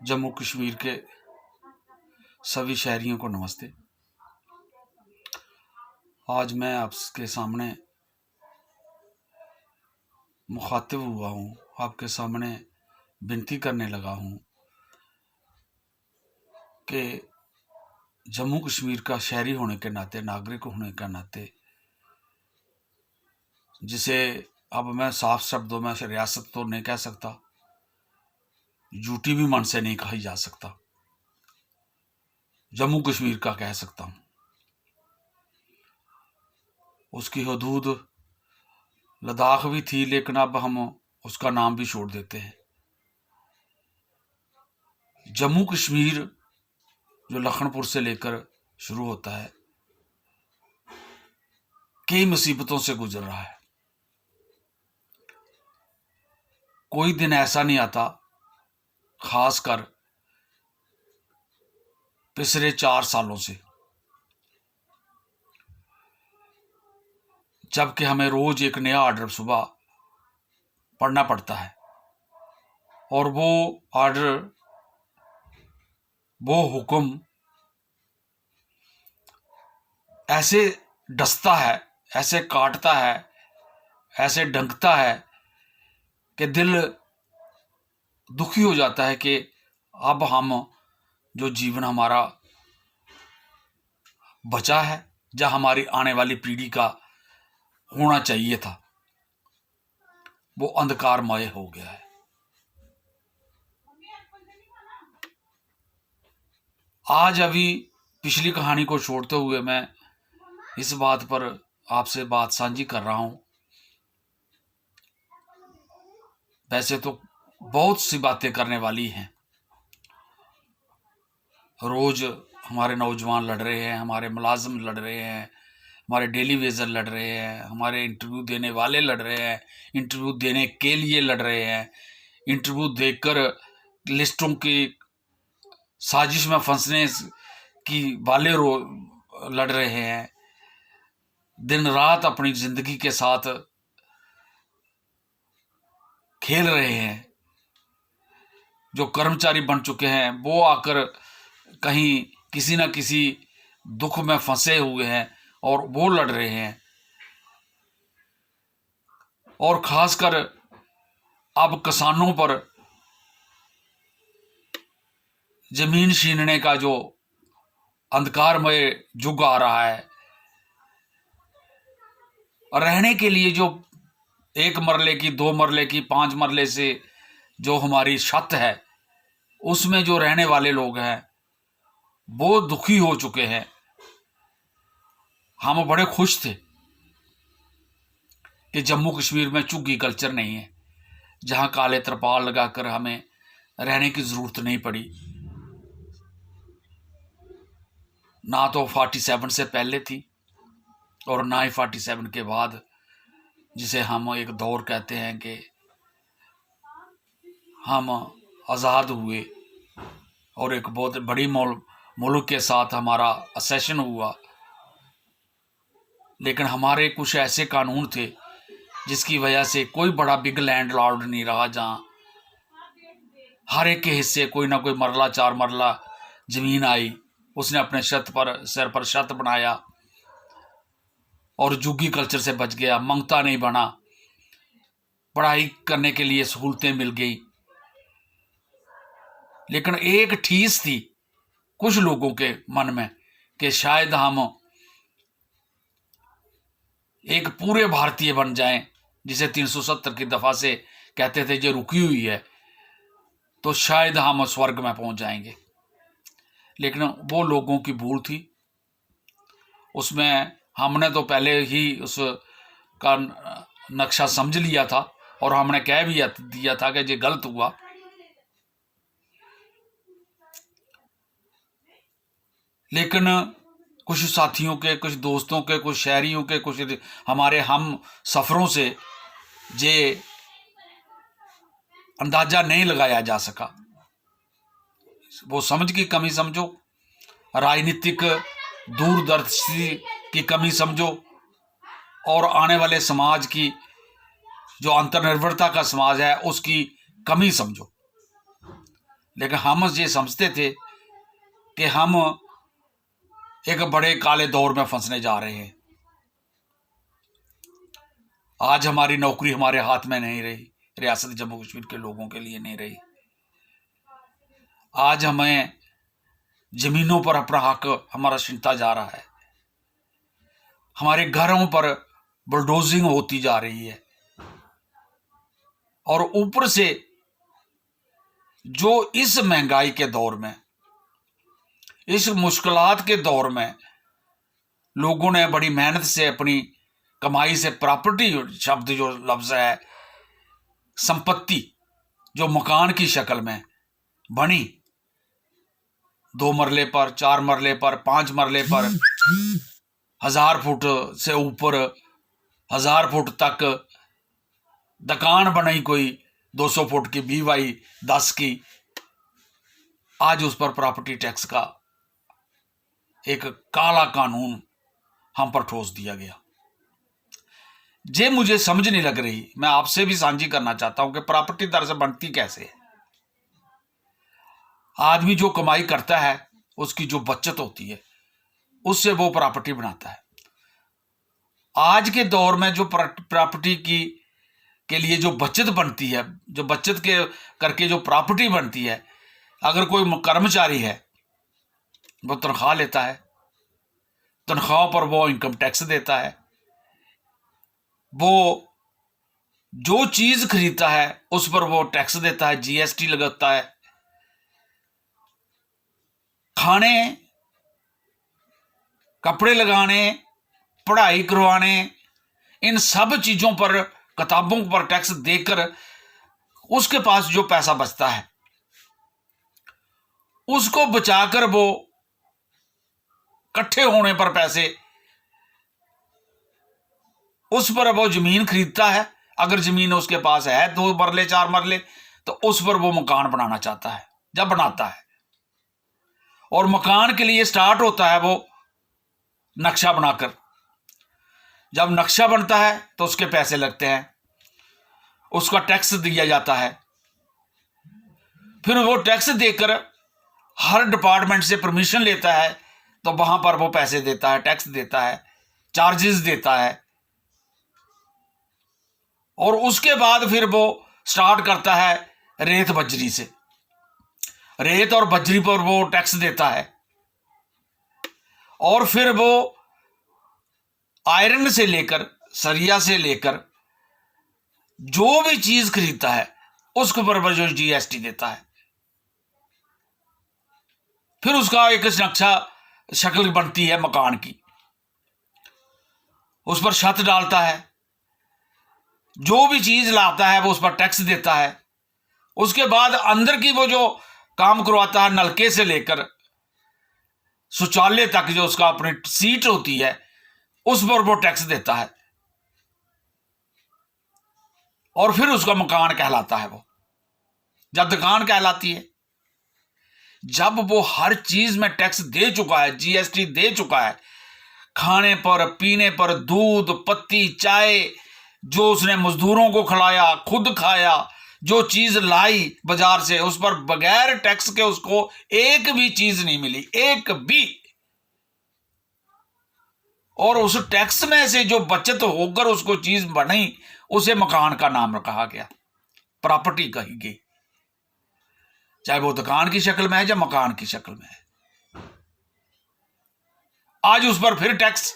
जम्मू कश्मीर के सभी शहरियों को नमस्ते। आज मैं आपके सामने मुखातिब हुआ हूँ, आपके सामने विनती करने लगा हूँ कि जम्मू कश्मीर का शहरी होने के नाते, नागरिक होने के नाते, जिसे अब मैं साफ शब्दों में रियासत तो नहीं कह सकता, झूठी भी मन से नहीं कही जा सकता, जम्मू कश्मीर का कह सकता हूँ। उसकी हदूद लद्दाख भी थी, लेकिन अब हम उसका नाम भी छोड़ देते हैं। जम्मू कश्मीर जो लखनपुर से लेकर शुरू होता है, कई मुसीबतों से गुजर रहा है। कोई दिन ऐसा नहीं आता, खासकर पिछले 4 सालों से, जबकि हमें रोज एक नया ऑर्डर सुबह पढ़ना पड़ता है और वो ऑर्डर, वो हुक्म ऐसे डसता है, ऐसे काटता है, ऐसे डंकता है कि दिल दुखी हो जाता है कि अब हम जो जीवन हमारा बचा है, या हमारी आने वाली पीढ़ी का होना चाहिए था, वो अंधकारमय हो गया है। आज अभी पिछली कहानी को छोड़ते हुए मैं इस बात पर आपसे बात साझी कर रहा हूं। वैसे तो बहुत सी बातें करने वाली हैं। रोज हमारे नौजवान लड़ रहे हैं, हमारे मुलाजिम लड़ रहे हैं, हमारे डेली वेजर लड़ रहे हैं, हमारे इंटरव्यू देने वाले लड़ रहे हैं, इंटरव्यू देने के लिए लड़ रहे हैं, इंटरव्यू देकर लिस्टों की साजिश में फंसने की वाले लड़ रहे हैं, दिन रात अपनी जिंदगी के साथ खेल रहे हैं। जो कर्मचारी बन चुके हैं वो आकर कहीं किसी न किसी दुख में फंसे हुए हैं और वो लड़ रहे हैं। और खासकर अब किसानों पर जमीन छीनने का जो अंधकारमय युग आ रहा है, और रहने के लिए जो 1 मरले की, 2 मरले की, 5 मरले से जो हमारी छत है, उसमें जो रहने वाले लोग हैं वो दुखी हो चुके हैं। हम बड़े खुश थे कि जम्मू कश्मीर में चुग्गी कल्चर नहीं है, जहां काले तरपाल लगाकर हमें रहने की जरूरत नहीं पड़ी। ना तो 47 से पहले थी और ना ही 47 के बाद, जिसे हम एक दौर कहते हैं कि हम आज़ाद हुए और एक बहुत बड़ी मुल्क के साथ हमारा असेशन हुआ। लेकिन हमारे कुछ ऐसे कानून थे जिसकी वजह से कोई बड़ा बिग लैंड लॉर्ड नहीं रहा, जहां हर एक के हिस्से कोई ना कोई मरला 4 मरला जमीन आई, उसने अपने सिर पर छत बनाया और जुग्गी कल्चर से बच गया, मंगता नहीं बना, पढ़ाई करने के लिए सहूलतें मिल गई। लेकिन एक ठीस थी कुछ लोगों के मन में कि शायद हम एक पूरे भारतीय बन जाएं, जिसे 370 की दफा से कहते थे जो रुकी हुई है, तो शायद हम स्वर्ग में पहुंच जाएंगे। लेकिन वो लोगों की भूल थी। उसमें हमने तो पहले ही उसका नक्शा समझ लिया था और हमने कह भी दिया था कि ये गलत हुआ। लेकिन कुछ साथियों के, कुछ दोस्तों के, कुछ शहरियों के, कुछ हमारे हम सफरों से ये अंदाजा नहीं लगाया जा सका। वो समझ की कमी समझो, राजनीतिक दूरदर्शी की कमी समझो, और आने वाले समाज की जो अंतर्निर्भरता का समाज है उसकी कमी समझो। लेकिन हम ये समझते थे कि हम एक बड़े काले दौर में फंसने जा रहे हैं। आज हमारी नौकरी हमारे हाथ में नहीं रही, रियासत जम्मू कश्मीर के लोगों के लिए नहीं रही। आज हमें जमीनों पर अपना हक हमारा छिनता जा रहा है, हमारे घरों पर बुलडोजिंग होती जा रही है, और ऊपर से जो इस महंगाई के दौर में, इस मुश्किलात के दौर में लोगों ने बड़ी मेहनत से अपनी कमाई से प्रॉपर्टी शब्द जो लफ्ज है, संपत्ति जो मकान की शक्ल में बनी, 2 मरले पर, 4 मरले पर, 5 मरले पर, 1000 फुट से ऊपर 1000 फुट तक दुकान बनाई कोई 200 फुट की BY10 की। आज उस पर प्रॉपर्टी टैक्स का एक काला कानून हम पर ठोस दिया गया। जे मुझे समझ नहीं लग रही, मैं आपसे भी साझी करना चाहता हूं कि प्रॉपर्टी दरअसल बनती कैसे है। आदमी जो कमाई करता है, उसकी जो बचत होती है, उससे वो प्रॉपर्टी बनाता है। आज के दौर में जो प्रॉपर्टी के लिए जो बचत बनती है, जो बचत के करके जो प्रॉपर्टी बनती है, अगर कोई कर्मचारी है वो तनख्वाह लेता है, तनख्वाह पर वो इनकम टैक्स देता है, वो जो चीज खरीदता है उस पर वो टैक्स देता है, GST लगाता है। खाने, कपड़े लगाने, पढ़ाई करवाने, इन सब चीजों पर, किताबों पर टैक्स देकर उसके पास जो पैसा बचता है उसको बचाकर वो इकट्ठे होने पर पैसे, उस पर वो जमीन खरीदता है। अगर जमीन उसके पास है 2 मरले 4 मरले, तो उस पर वो मकान बनाना चाहता है, जब बनाता है, और मकान के लिए स्टार्ट होता है वो नक्शा बनाकर। जब नक्शा बनता है तो उसके पैसे लगते हैं, उसका टैक्स दिया जाता है। फिर वो टैक्स देकर हर डिपार्टमेंट से परमिशन लेता है, तो वहां पर वो पैसे देता है, टैक्स देता है, चार्जेस देता है, और उसके बाद फिर वो स्टार्ट करता है रेत बजरी से। रेत और बजरी पर वो टैक्स देता है, और फिर वो आयरन से लेकर, सरिया से लेकर जो भी चीज खरीदता है उसके पर जो GST देता है। फिर उसका एक नक्शा शक्ल बनती है मकान की, उस पर छत डालता है, जो भी चीज लाता है वो उस पर टैक्स देता है। उसके बाद अंदर की वो जो काम करवाता है, नलके से लेकर शौचालय तक जो उसका अपनी सीट होती है, उस पर वो टैक्स देता है, और फिर उसका मकान कहलाता है वो, जब दुकान कहलाती है। जब वो हर चीज में टैक्स दे चुका है, GST दे चुका है, खाने पर, पीने पर, दूध, पत्ती, चाय, जो उसने मजदूरों को खिलाया, खुद खाया, जो चीज लाई बाजार से, उस पर बगैर टैक्स के उसको एक भी चीज नहीं मिली, एक भी। और उस टैक्स में से जो बचत होकर उसको चीज बनी, उसे मकान का नाम कहा गया, प्रॉपर्टी कही गई, चाहे वो दुकान की शक्ल में है या मकान की शक्ल में है। आज उस पर फिर टैक्स,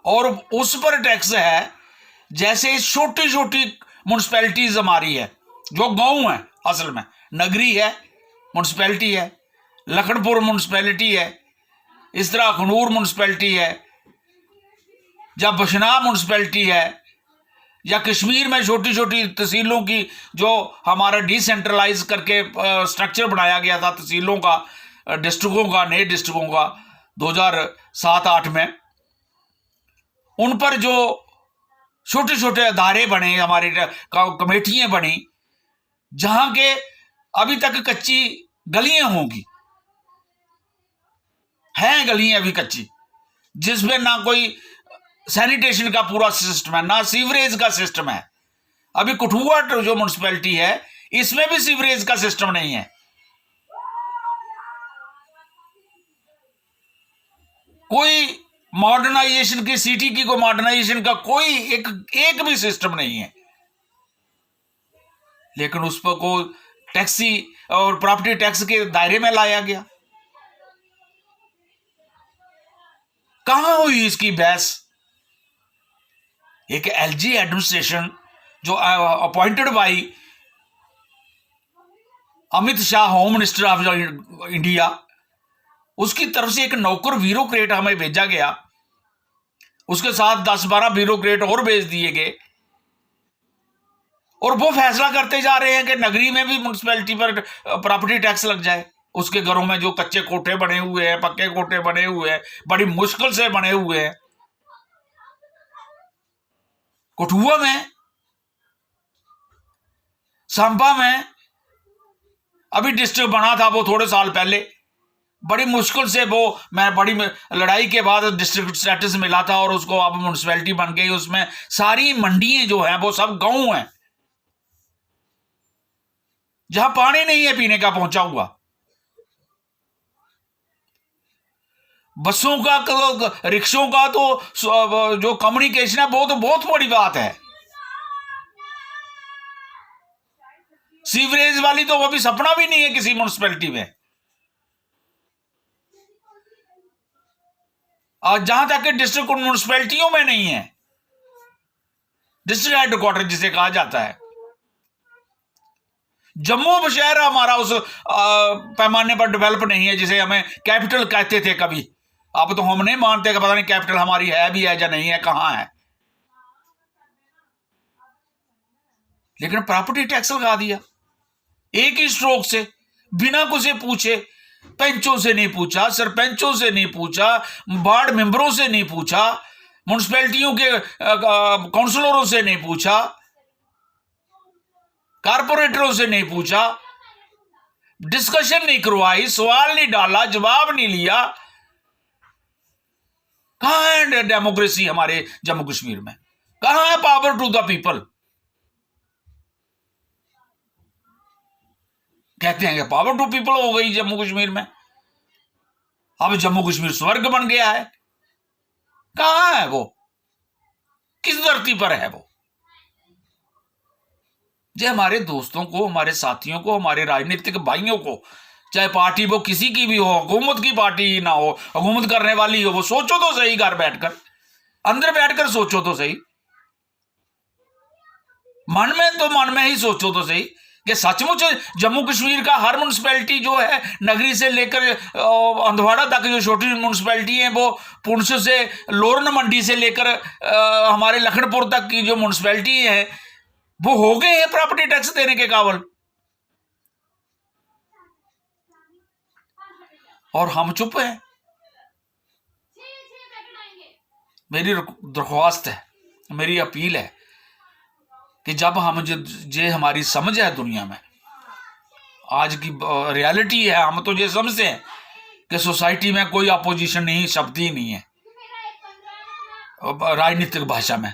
और उस पर टैक्स है जैसे छोटी छोटी म्युनिसिपैलिटीज हमारी है, जो गांव है, असल में नगरी है, म्युनिसिपैलिटी है, लखनपुर म्युनिसिपैलिटी है, इस तरह अखनूर म्युनिसिपैलिटी है, या बशनाह म्युनिसिपैलिटी है, या कश्मीर में छोटी छोटी तहसीलों की जो हमारा डिसेंट्रलाइज करके स्ट्रक्चर बनाया गया था तहसीलों का, डिस्ट्रिक्टों का, नए डिस्ट्रिक्टों का 2007-8 में, उन पर जो छोटे छोटे अदारे बने, हमारी कमेटियां बनी, जहां के अभी तक कच्ची गलियां होंगी, हैं गलियां अभी कच्ची, जिसमें ना कोई सैनिटेशन का पूरा सिस्टम है, ना सीवरेज का सिस्टम है। अभी कठुआ जो म्युनिसिपैलिटी है, इसमें भी सीवरेज का सिस्टम नहीं है। कोई मॉडर्नाइजेशन की, सिटी की कोई मॉडर्नाइजेशन का कोई एक भी सिस्टम नहीं है। लेकिन उस पर को टैक्सी और प्रॉपर्टी टैक्स के दायरे में लाया गया। कहां हुई इसकी बहस? एक एलजी एडमिनिस्ट्रेशन जो appointed by Amit Shah, home minister of India, उसकी तरफ से एक नौकर ब्यूरोक्रेट हमें भेजा गया, उसके साथ 10-12 ब्यूरोक्रेट और भेज दिए गए, और वो फैसला करते जा रहे हैं कि नगरी में भी म्युनिसिपैलिटी पर प्रॉपर्टी टैक्स लग जाए। उसके घरों में जो कच्चे कोठे बने हुए हैं, पक्के कोठे बने हुए हैं, बड़ी मुश्किल से बने हुए हैं। कठुआ में, सांबा में अभी डिस्ट्रिक्ट बना था वो थोड़े साल पहले, बड़ी मुश्किल से वो, मैं बड़ी लड़ाई के बाद डिस्ट्रिक्ट स्टेटस मिला था और उसको अब म्युनिसिपैलिटी बन गई। उसमें सारी मंडियां जो हैं वो सब गांव हैं, जहां पानी नहीं है पीने का पहुंचा हुआ। बसों का, रिक्शों का तो जो कम्युनिकेशन है वो तो बहुत बड़ी बात है। सीवरेज वाली तो वो भी सपना भी नहीं है किसी म्युनिसिपैलिटी में। और जहां तक डिस्ट्रिक्ट म्युनिसिपैलिटियों में नहीं है, डिस्ट्रिक्ट हेडक्वार्टर जिसे कहा जाता है। जम्मू शहर हमारा उस पैमाने पर डेवलप नहीं है जिसे हमें कैपिटल कहते थे कभी। अब तो हम नहीं मानते कि पता नहीं कैपिटल हमारी है भी है या नहीं है, कहां है। लेकिन प्रॉपर्टी टैक्स लगा दिया एक ही स्ट्रोक से, बिना कुछ पूछे। पंचों से नहीं पूछा, सरपंचों से नहीं पूछा, वार्ड मेंबरों से नहीं पूछा, म्युनिसिपैलिटियों के काउंसलरों से नहीं पूछा, कारपोरेटरों से नहीं पूछा, डिस्कशन नहीं करवाई, सवाल नहीं डाला, जवाब नहीं लिया। कहां है डेमोक्रेसी हमारे जम्मू कश्मीर में? कहां है पावर टू द पीपल? कहते हैं कि पावर टू पीपल हो गई जम्मू कश्मीर में, अब जम्मू कश्मीर स्वर्ग बन गया है। कहां है वो? किस धरती पर है वो? जो हमारे दोस्तों को, हमारे साथियों को, हमारे राजनीतिक भाइयों को, चाहे पार्टी वो किसी की भी हो, हुकूमत की पार्टी ही ना हो, हुकूमत करने वाली हो, वो सोचो तो सही, घर बैठकर, अंदर बैठकर सोचो तो सही, मन में ही सोचो तो सही कि सचमुच जम्मू कश्मीर का हर म्युनिसिपैलिटी जो है, नगरी से लेकर अंधवाड़ा तक जो छोटी म्युनिसिपैलिटी है, वो पुंछ से, लोरन मंडी से लेकर हमारे लखनपुर तक की जो म्युनिसिपैलिटी है, वो हो गए हैं प्रॉपर्टी टैक्स देने के काबिल। और हम चुप हैं। मेरी दरख्वास्त है, मेरी अपील है कि जब हम जे हमारी समझ है दुनिया में, आज की रियलिटी है, हम तो ये समझते हैं कि सोसाइटी में कोई अपोजिशन नहीं, शब्द ही नहीं है। राजनीतिक भाषा में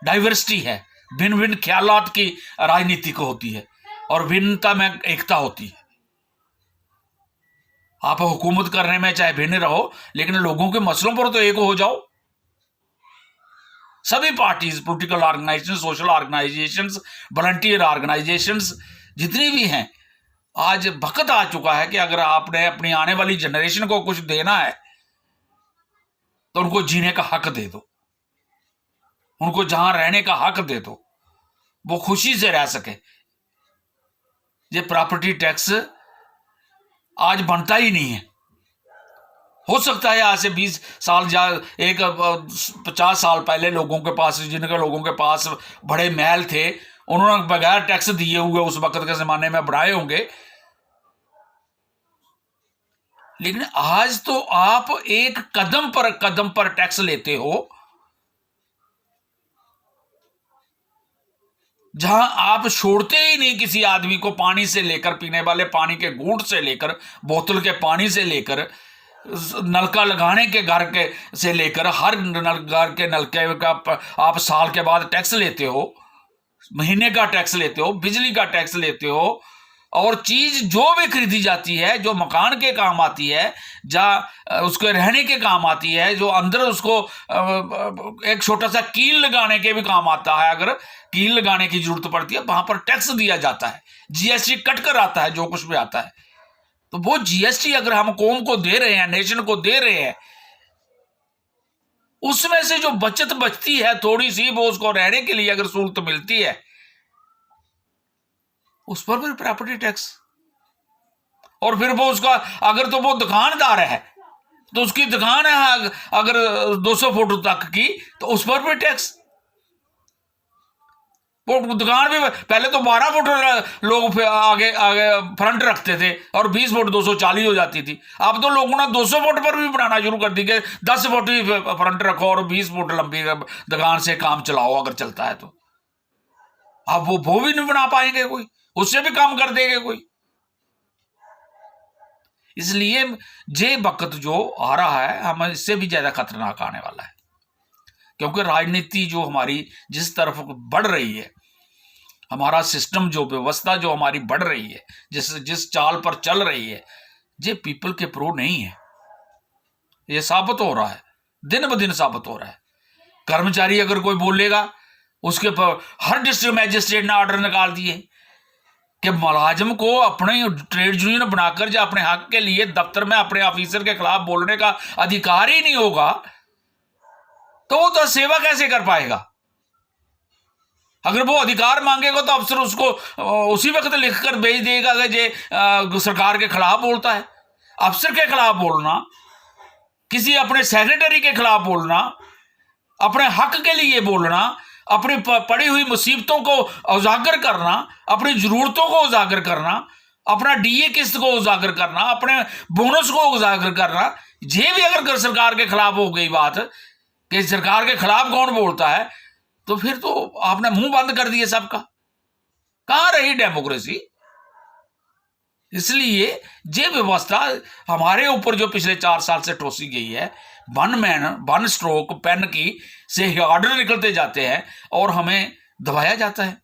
डाइवर्सिटी है, भिन्न भिन्न ख्यालात की राजनीति को होती है और भिन्नता में एकता होती है। आप हुकूमत करने में चाहे भिन्न रहो, लेकिन लोगों के मसलों पर तो एक हो जाओ। सभी parties, political organisation, social organisations, volunteer organisations जितनी भी हैं, आज वक्त आ चुका है कि अगर आपने अपनी आने वाली जनरेशन को कुछ देना है तो उनको जीने का हक दे दो, उनको जहां रहने का हक दे दो, वो खुशी से रह सके। ये प्रॉपर्टी टैक्स आज बनता ही नहीं है। हो सकता है आज से 20 साल या 50 साल पहले लोगों के पास, जिनके लोगों के पास बड़े महल थे, उन्होंने बगैर टैक्स दिए हुए उस वक्त के जमाने में बढ़ाए होंगे। लेकिन आज तो आप एक कदम पर टैक्स लेते हो, जहां आप छोड़ते ही नहीं किसी आदमी को, पानी से लेकर, पीने वाले पानी के घूंट से लेकर, बोतल के पानी से लेकर, नलका लगाने के घर के से लेकर, हर घर के नलके का आप साल के बाद टैक्स लेते हो। महीने का टैक्स लेते हो, बिजली का टैक्स लेते हो, और चीज जो भी खरीदी जाती है, जो मकान के काम आती है, जहाँ उसके रहने के काम आती है, जो अंदर उसको एक छोटा सा कील लगाने के भी काम आता है, अगर कील लगाने की जरूरत पड़ती है, वहां पर टैक्स दिया जाता है, जीएसटी कट कर आता है, जो कुछ भी आता है। तो वो जीएसटी अगर हम कौम को दे रहे हैं, नेशन को दे रहे हैं, उसमें से जो बचत बचती है थोड़ी सी, वो उसको रहने के लिए अगर सहूलत मिलती है, उस पर भी प्रॉपर्टी टैक्स। और फिर वो उसका, अगर तो वो दुकानदार है तो उसकी दुकान है अगर 200 फुट तक की, तो उस पर भी टैक्स। वो दुकान भी पहले तो 12 फुट लोग आगे आगे फ्रंट रखते थे, और 20 फुट 240 हो जाती थी। अब तो लोगों ने 200 फुट पर भी बनाना शुरू कर दी कि 10 फुट ही फ्रंट रखो और 20 फुट लंबी दुकान से काम चलाओ, अगर चलता है तो। अब वो भी नहीं बना पाएंगे कोई, उससे भी कम कर देंगे कोई। इसलिए ये वक्त जो आ रहा है, हमें इससे भी ज्यादा खतरनाक आने वाला है, क्योंकि राजनीति जो हमारी जिस तरफ बढ़ रही है, हमारा सिस्टम जो व्यवस्था जो हमारी बढ़ रही है, जिस चाल पर चल रही है, ये पीपल के प्रो नहीं है। ये साबित हो रहा है, दिन ब दिन साबित हो रहा है। कर्मचारी अगर कोई बोलेगा, उसके पर हर डिस्ट्रिक्ट मैजिस्ट्रेट ने ऑर्डर निकाल दिए कि मुलाजिम को अपने ट्रेड यूनियन बनाकर जो अपने हक के लिए दफ्तर में अपने ऑफिसर के खिलाफ बोलने का अधिकार ही नहीं होगा, तो वो तो सेवा कैसे कर पाएगा। अगर वो अधिकार मांगेगा तो अफसर उसको उसी वक्त लिखकर भेज देगा कि ये सरकार के खिलाफ बोलता है। अफसर के खिलाफ बोलना, किसी अपने सेक्रेटरी के खिलाफ बोलना, अपने हक के लिए बोलना, अपनी पड़ी हुई मुसीबतों को उजागर करना, अपनी जरूरतों को उजागर करना, अपना डीए किस्त को उजागर करना, अपने बोनस को उजागर करना, ये भी अगर सरकार के खिलाफ हो गई बात कि सरकार के खिलाफ कौन बोलता है, तो फिर तो आपने मुंह बंद कर दिए सबका, कहां रही डेमोक्रेसी। इसलिए ये व्यवस्था हमारे ऊपर जो पिछले 4 साल से ठोसी गई है, वन स्ट्रोक पेन की से ऑर्डर निकलते जाते हैं और हमें दबाया जाता है।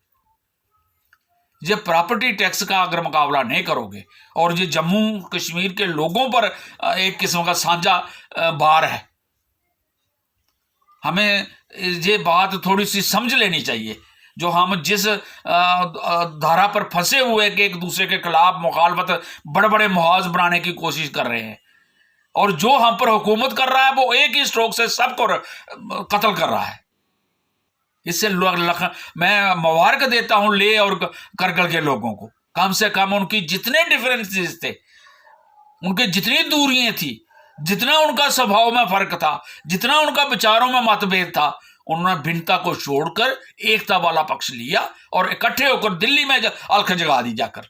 ये प्रॉपर्टी टैक्स का अगर मुकाबला नहीं करोगे, और ये जम्मू कश्मीर के लोगों पर एक किस्म का साझा भार है, हमें ये बात थोड़ी सी समझ लेनी चाहिए। जो हम जिस धारा पर फंसे हुए कि एक दूसरे के खिलाफ मुखालफत, बड़े बड़े मुहाज बनाने की कोशिश कर रहे हैं, और जो हम पर हुकूमत कर रहा है वो एक ही स्ट्रोक से सबको कत्ल कर रहा है। इससे मैं मुबारक देता हूं ले और करगिल के लोगों को। कम से कम उनकी जितने डिफरेंसेस थे, उनकी जितनी दूरियां थी, जितना उनका स्वभाव में फर्क था, जितना उनका विचारों में मतभेद था, उन्होंने भिन्नता को छोड़कर एकता वाला पक्ष लिया और इकट्ठे होकर दिल्ली में अलख जगा दी जाकर,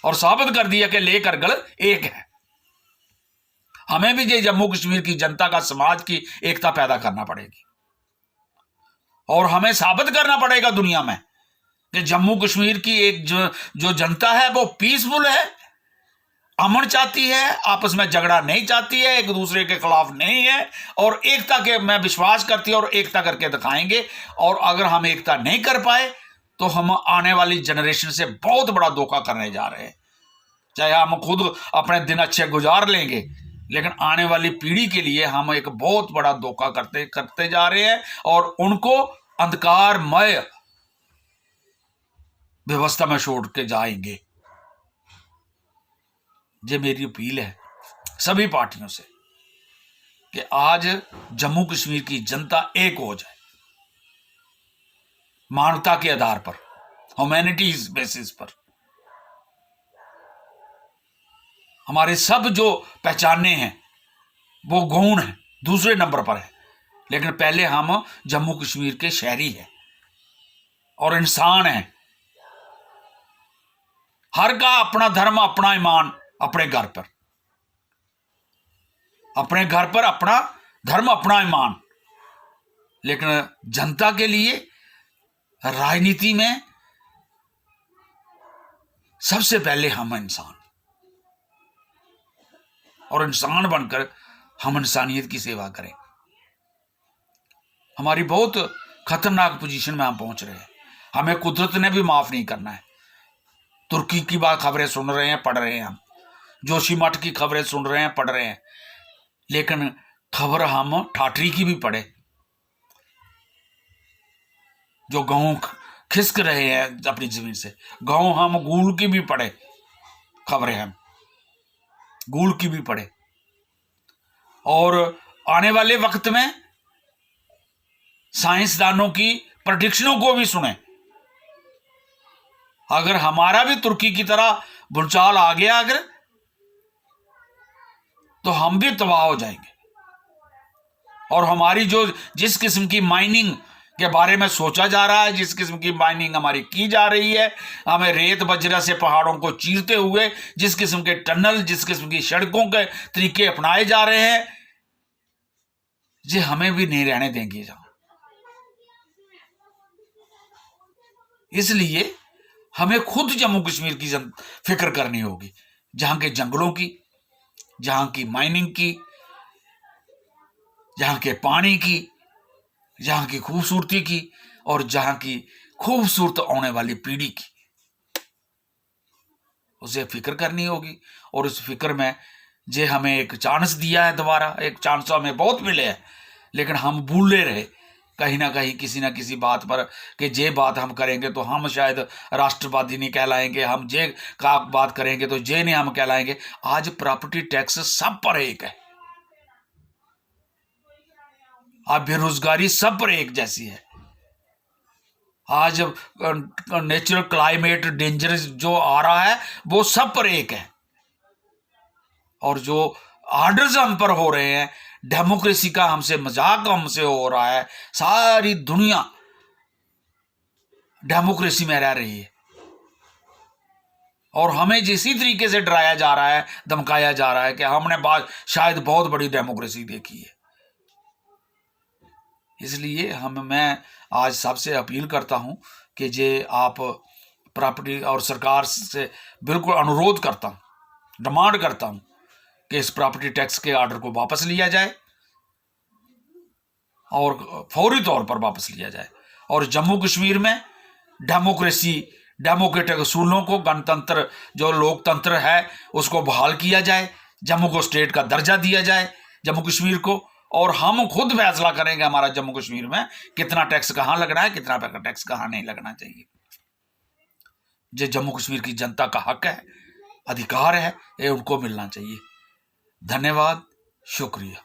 और साबित कर दिया कि ले करगिल एक है। हमें भी ये जम्मू कश्मीर की जनता का, समाज की एकता पैदा करना पड़ेगी, और हमें साबित करना पड़ेगा दुनिया में कि जम्मू कश्मीर की एक जो जनता है वो पीसफुल है, अमन चाहती है, आपस में झगड़ा नहीं चाहती है, एक दूसरे के खिलाफ नहीं है, और एकता के मैं विश्वास करती है, और एकता करके दिखाएंगे। और अगर हम एकता नहीं कर पाए तो हम आने वाली जनरेशन से बहुत बड़ा धोखा करने जा रहे हैं। चाहे हम खुद अपने दिन अच्छे गुजार लेंगे, लेकिन आने वाली पीढ़ी के लिए हम एक बहुत बड़ा धोखा करते जा रहे हैं, और उनको अंधकारमय व्यवस्था में छोड़ के जाएंगे। ये मेरी अपील है सभी पार्टियों से कि आज जम्मू कश्मीर की जनता एक हो जाए, मानवता के आधार पर, ह्यूमैनिटीज बेसिस पर। हमारे सब जो पहचाने हैं वो गुण हैं, दूसरे नंबर पर है, लेकिन पहले हम जम्मू कश्मीर के शहरी हैं और इंसान हैं। हर का अपना धर्म, अपना ईमान, अपने घर पर, अपने घर पर अपना धर्म, अपना ईमान, लेकिन जनता के लिए राजनीति में सबसे पहले हम इंसान, और इंसान बनकर हम इंसानियत की सेवा करें। हमारी बहुत खतरनाक पोजीशन में हम पहुंच रहे हैं। हमें कुदरत ने भी माफ नहीं करना है। तुर्की की बात खबरें सुन रहे हैं, पढ़ रहे हैं, हम जोशीमठ की खबरें सुन रहे हैं, पढ़ रहे हैं, लेकिन खबर हम ठाठरी की भी पढ़े, जो गेहूं खिसक रहे हैं अपनी जमीन से, गेहूं हम गूल की भी पढ़े, खबरें हम गूल की भी पढ़े, और आने वाले वक्त में साइंसदानों की प्रेडिक्शनों को भी सुने। अगर हमारा भी तुर्की की तरह भूचाल आ गया अगर, तो हम भी तबाह हो जाएंगे। और हमारी जो जिस किस्म की माइनिंग के बारे में सोचा जा रहा है, जिस किस्म की माइनिंग हमारी की जा रही है, हमें रेत बजरा से पहाड़ों को चीरते हुए जिस किस्म के टनल, जिस किस्म की सड़कों के तरीके अपनाए जा रहे हैं, ये हमें भी नहीं रहने देंगे जहां। इसलिए हमें खुद जम्मू कश्मीर की फिक्र करनी होगी, जहां के जंगलों की, जहां की माइनिंग की, जहां के पानी की, जहां की खूबसूरती की, और जहां की खूबसूरत आने वाली पीढ़ी की, उसे फिक्र करनी होगी। और उस फिक्र में जे हमें एक चांस दिया है, दोबारा एक चांस हमें बहुत मिले हैं, लेकिन हम भूले रहे कहीं ना कहीं किसी ना किसी बात पर कि जे बात हम करेंगे तो हम शायद राष्ट्रवादी नहीं कहलाएंगे, हम जे का बात करेंगे तो जे नहीं हम कहलाएंगे। आज प्रॉपर्टी टैक्स सब पर एक है, आज बेरोजगारी सब पर एक जैसी है, आज नेचुरल क्लाइमेट डेंजर जो आ रहा है वो सब पर एक है, और जो आर्डर्स हम पर हो रहे हैं, डेमोक्रेसी का हमसे मजाक हमसे हो रहा है, सारी दुनिया डेमोक्रेसी में रह रही है, और हमें जिसी तरीके से डराया जा रहा है, धमकाया जा रहा है कि हमने शायद बहुत बड़ी डेमोक्रेसी देखी है। इसलिए मैं आज सबसे अपील करता हूं कि जे आप प्रॉपर्टी और सरकार से बिल्कुल अनुरोध करता हूं, डिमांड करता हूं कि इस प्रॉपर्टी टैक्स के ऑर्डर को वापस लिया जाए, और फौरी तौर पर वापस लिया जाए, और जम्मू कश्मीर में डेमोक्रेसी, डेमोक्रेटिक असूलों को, गणतंत्र जो लोकतंत्र है उसको बहाल किया जाए, जम्मू को स्टेट का दर्जा दिया जाए, जम्मू कश्मीर को, और हम खुद फैसला करेंगे हमारा जम्मू कश्मीर में कितना टैक्स कहां लगना है, कितना टैक्स कहां नहीं लगना चाहिए। जो जम्मू कश्मीर की जनता का हक है, अधिकार है, ये उनको मिलना चाहिए। धन्यवाद, शुक्रिया।